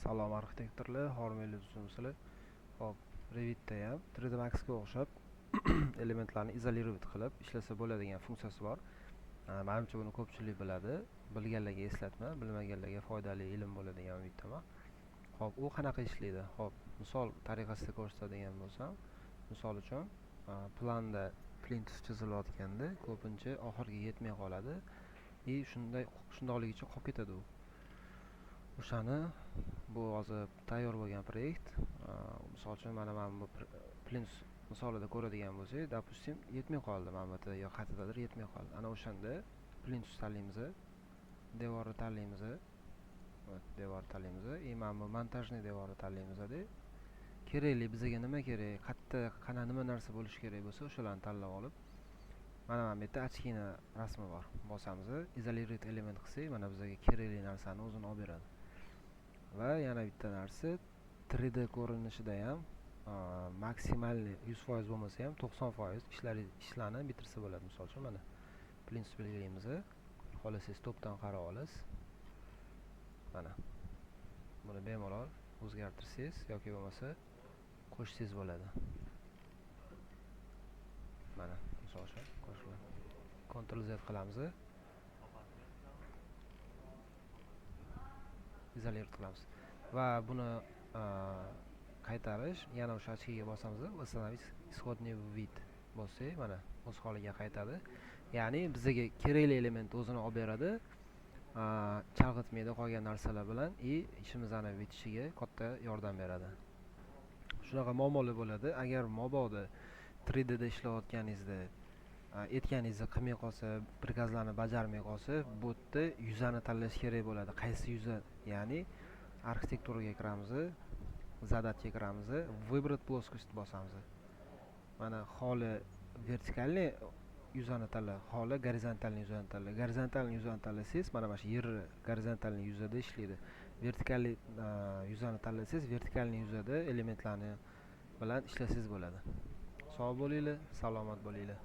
Salom arxitektorlar, hormeli tuzumchilar. Hop, Revitda ham 3D Max ga o'xshab elementlarni izolировать qilib ishlasa bo'ladigan funksiyasi bor. Menimcha buni ko'pchilik biladi. Bilganlarga eslatma, bilmaganlarga foydali ilm bo'ladigan umiddaman. Hop, u qanaqa ishlaydi? Hop, misol tariqasida ko'rsatadigan bo'lsam, misol uchun planda plintus chizilayotganda ko'pincha oxiriga yetmay qoladi. Shundoqligicha qolib ketadi u. O'shani bu hozir tayyor bo'lgan proyekt. Misol uchun mana bu plintus misolida ko'radigan bo'lsak, допустим, yetmay qoldi mana bu yerda yo qayerdadir yetmay qoldi. Ana o'shanda plintus tanlaymiz, devorni tanlaymiz, devorni tanlaymiz, mana bu montajniy devorni tanlaymiz de. Kerakli bizga nima kerak, qayerda nima narsa bo'lishi kerak bo'lsa, o'shalarni tanlab olib, mana bu yerda ochkina rasmi bor. Bosamiz, isolировать element qilsak, mana bizga kerakli narsani o'zini olib beradi. Va yana bitta narsa 3D ko'rinishida ham maksimalniy 100% bo'lmasa ham 90% ishlarni bitirsa bo'ladi. Misol uchun mana plintus belgilaymiz. Xohlasangiz topdan qarab olasiz. Mana buni bemalol o'zgartirsangiz yoki bo'lmasa qo'shsangiz bo'ladi. Mana misol uchun qo'shiladi. Ctrl Z qilamiz. Izolyert qilamiz. Va buni qaytarish, yana o'sha ochkaga bosamiz, восстановить исходный вид bo'lsak, mana o'z holiga qaytadi. Ya'ni bizga kerakli element o'zini olib beradi, chalg'itmaydi qolgan narsalar bilan ishimizni bitishiga katta yordam beradi. Shunaqa muammolar bo'ladi. Agar mabodo 3D da ishlayotganingizda aytganingizni qilmay qolsa, prikazlarni bajarmay qolsa, bu yerda yuzani tanlash kerak bo'ladi. Qaysi yuza? Ya'ni arxitekturaga kiramiz, zadatga kiramiz, выбрать плоскость bosamiz. Mana holi vertikalniy yuzani tanla, holi gorizontalniy yuzani tanla. Gorizontalniy yuzani tanlasangiz, mana shu yer gorizontalniy yuzada ishlaydi. Vertikalniy yuzani tanlasangiz, vertikalniy yuzada elementlarni bilan ishlasangiz bo'ladi. Sog' bo'linglar, salomat bo'linglar.